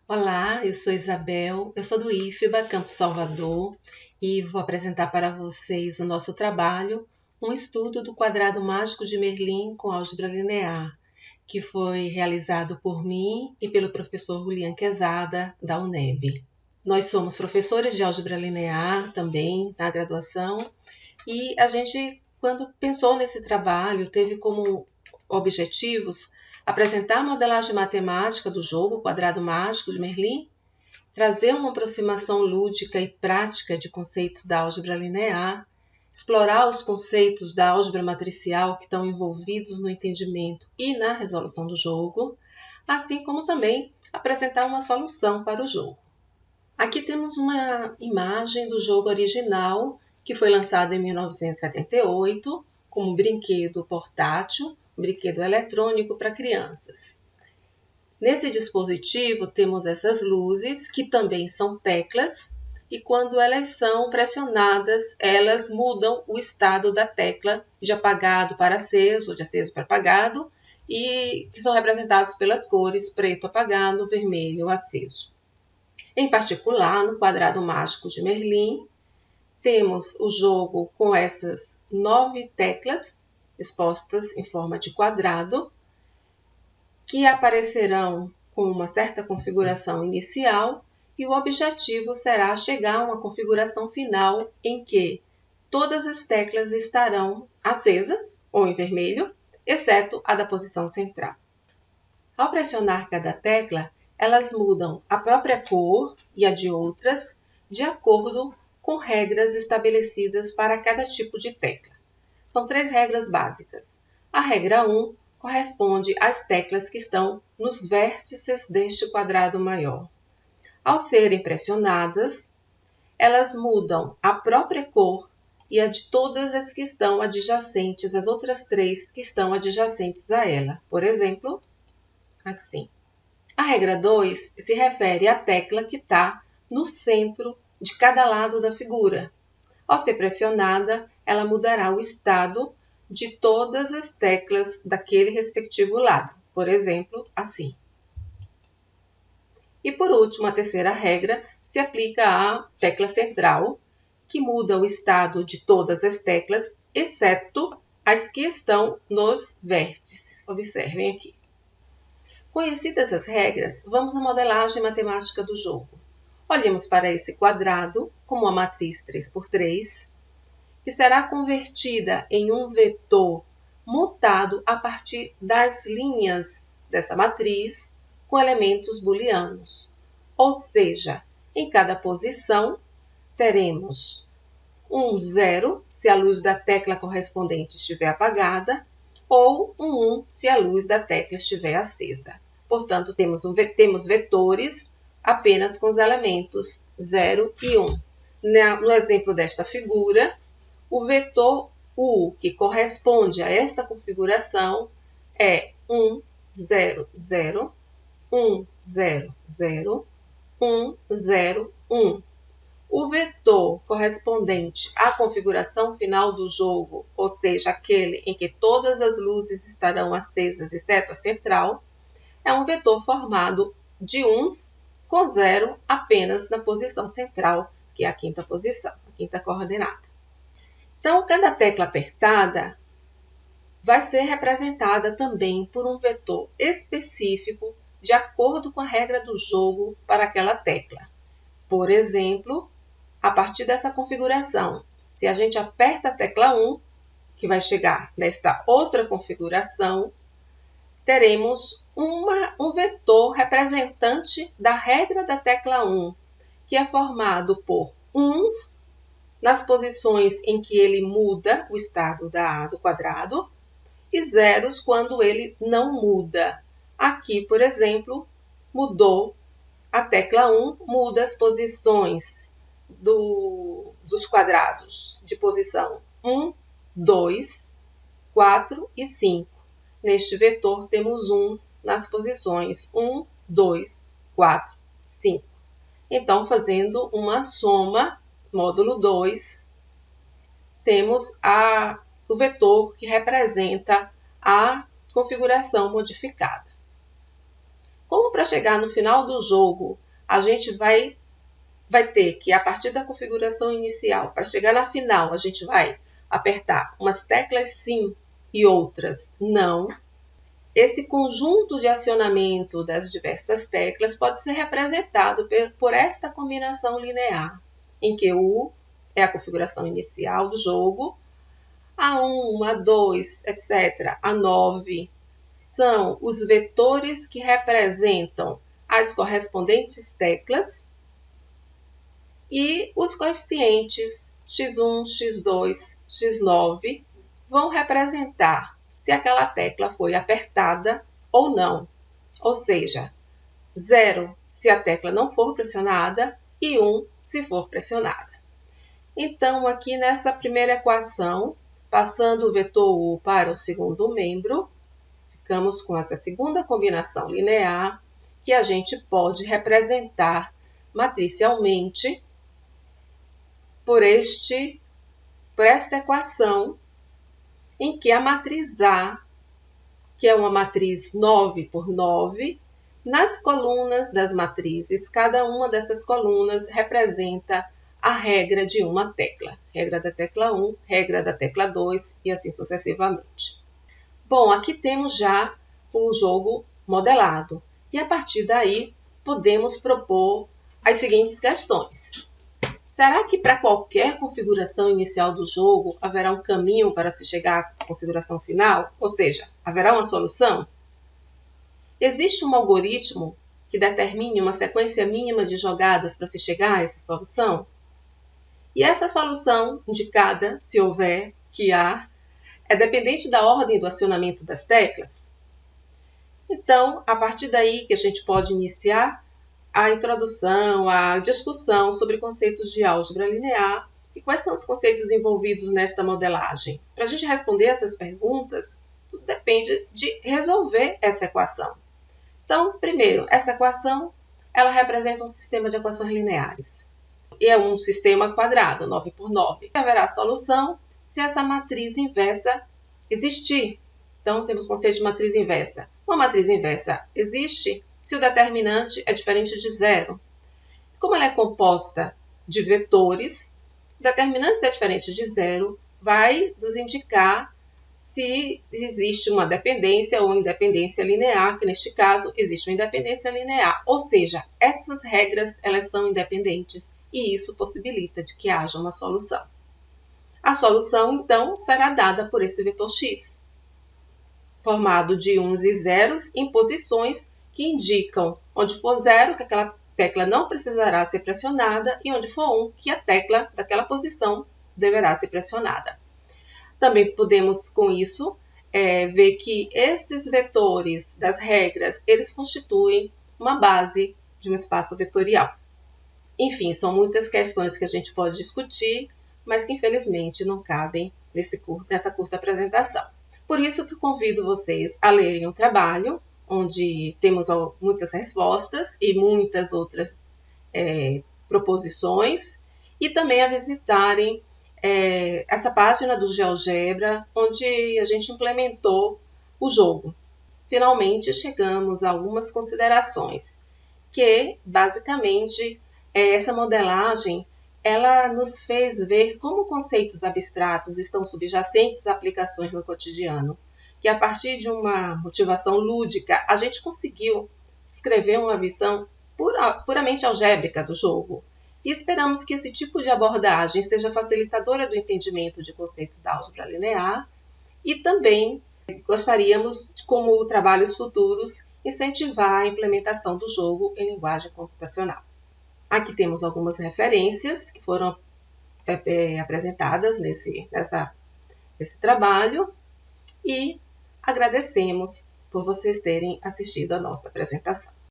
Olá, eu sou Isabel, eu sou do IFBA, Campo Salvador, e vou apresentar para vocês o nosso trabalho, um estudo do quadrado mágico de Merlin com álgebra linear, que foi realizado por mim e pelo professor Julian Quezada, da UNEB. Nós somos professores de álgebra linear também na graduação, e a gente, quando pensou nesse trabalho, teve como objetivos apresentar a modelagem matemática do jogo Quadrado Mágico de Merlin, trazer uma aproximação lúdica e prática de conceitos da álgebra linear, explorar os conceitos da álgebra matricial que estão envolvidos no entendimento e na resolução do jogo, assim como também apresentar uma solução para o jogo. Aqui temos uma imagem do jogo original, que foi lançado em 1978, como brinquedo portátil, brinquedo eletrônico para crianças. Nesse dispositivo temos essas luzes, que também são teclas, e quando elas são pressionadas, elas mudam o estado da tecla de apagado para aceso, ou de aceso para apagado, e que são representados pelas cores preto apagado, vermelho aceso. Em particular, no quadrado mágico de Merlin, temos o jogo com essas 9 teclas expostas em forma de quadrado, que aparecerão com uma certa configuração inicial, e o objetivo será chegar a uma configuração final em que todas as teclas estarão acesas ou em vermelho, exceto a da posição central. Ao pressionar cada tecla, elas mudam a própria cor e a de outras de acordo com regras estabelecidas para cada tipo de tecla. São 3 regras básicas. A regra 1 corresponde às teclas que estão nos vértices deste quadrado maior. Ao serem pressionadas, elas mudam a própria cor e a de todas as que estão adjacentes, as outras 3 que estão adjacentes a ela. Por exemplo, assim. A regra 2 se refere à tecla que está no centro de cada lado da figura. Ao ser pressionada, ela mudará o estado de todas as teclas daquele respectivo lado. Por exemplo, assim. E por último, a terceira regra se aplica à tecla central, que muda o estado de todas as teclas, exceto as que estão nos vértices. Observem aqui. Conhecidas as regras, vamos à modelagem matemática do jogo. Olhemos para esse quadrado como uma matriz 3x3, que será convertida em um vetor mutado a partir das linhas dessa matriz com elementos booleanos. Ou seja, em cada posição teremos um 0 se a luz da tecla correspondente estiver apagada, ou um 1 se a luz da tecla estiver acesa. Portanto, temos vetores apenas com os elementos 0 e 1. No exemplo desta figura, o vetor U, que corresponde a esta configuração, é 1, 0, 0, 1, 0, 0, 1, 0, 1. O vetor correspondente à configuração final do jogo, ou seja, aquele em que todas as luzes estarão acesas, exceto a central, é um vetor formado de uns com 0 apenas na posição central, que é a quinta posição, a quinta coordenada. Então, cada tecla apertada vai ser representada também por um vetor específico de acordo com a regra do jogo para aquela tecla. Por exemplo, a partir dessa configuração, se a gente aperta a tecla 1, que vai chegar nesta outra configuração, teremos um vetor representante da regra da tecla 1, que é formado por uns nas posições em que ele muda o estado do quadrado e zeros quando ele não muda. Aqui, por exemplo, mudou a tecla 1, muda as posições dos quadrados de posição 1, 2, 4 e 5. Neste vetor temos uns nas posições 1, 2, 4, 5. Então, fazendo uma soma, módulo 2, temos o vetor que representa a configuração modificada. Como para chegar no final do jogo, a gente vai ter que, a partir da configuração inicial, para chegar na final, a gente vai apertar umas teclas sim e outras não. Esse conjunto de acionamento das diversas teclas pode ser representado por esta combinação linear, em que o U é a configuração inicial do jogo, A1, A2, etc., A9 são os vetores que representam as correspondentes teclas e os coeficientes x1, x2, x9 vão representar se aquela tecla foi apertada ou não, ou seja, 0 se a tecla não for pressionada e 1 se for pressionada. Então, aqui nessa primeira equação, passando o vetor U para o segundo membro, ficamos com essa segunda combinação linear que a gente pode representar matricialmente por esta equação, em que a matriz A, que é uma matriz 9 por 9, nas colunas das matrizes, cada uma dessas colunas representa a regra de uma tecla. Regra da tecla 1, regra da tecla 2 e assim sucessivamente. Bom, aqui temos já o jogo modelado. E a partir daí, podemos propor as seguintes questões. Será que para qualquer configuração inicial do jogo haverá um caminho para se chegar à configuração final? Ou seja, haverá uma solução? Existe um algoritmo que determine uma sequência mínima de jogadas para se chegar a essa solução? E essa solução indicada, se houver, que há, é dependente da ordem do acionamento das teclas? Então, a partir daí que a gente pode iniciar a introdução, a discussão sobre conceitos de álgebra linear e quais são os conceitos envolvidos nesta modelagem. Para a gente responder essas perguntas, tudo depende de resolver essa equação. Então, primeiro, essa equação ela representa um sistema de equações lineares. E é um sistema quadrado, 9 por 9. Haverá solução se essa matriz inversa existir. Então, temos o conceito de matriz inversa. Uma matriz inversa existe se o determinante é diferente de zero. Como ela é composta de vetores, o determinante se é diferente de zero vai nos indicar se existe uma dependência ou independência linear, que neste caso existe uma independência linear. Ou seja, essas regras elas são independentes e isso possibilita de que haja uma solução. A solução, então, será dada por esse vetor x, formado de uns e zeros em posições que indicam onde for 0, que aquela tecla não precisará ser pressionada, e onde for 1, que a tecla daquela posição deverá ser pressionada. Também podemos, com isso, ver que esses vetores das regras, eles constituem uma base de um espaço vetorial. Enfim, são muitas questões que a gente pode discutir, mas que infelizmente não cabem nessa curta apresentação. Por isso que convido vocês a lerem o trabalho, onde temos muitas respostas e muitas outras proposições, e também a visitarem essa página do GeoGebra, onde a gente implementou o jogo. Finalmente, chegamos a algumas considerações, que basicamente essa modelagem ela nos fez ver como conceitos abstratos estão subjacentes a aplicações no cotidiano, que a partir de uma motivação lúdica, a gente conseguiu escrever uma visão puramente algébrica do jogo. E esperamos que esse tipo de abordagem seja facilitadora do entendimento de conceitos da álgebra linear e também gostaríamos, como trabalhos futuros, incentivar a implementação do jogo em linguagem computacional. Aqui temos algumas referências que foram apresentadas nesse trabalho e agradecemos por vocês terem assistido a nossa apresentação.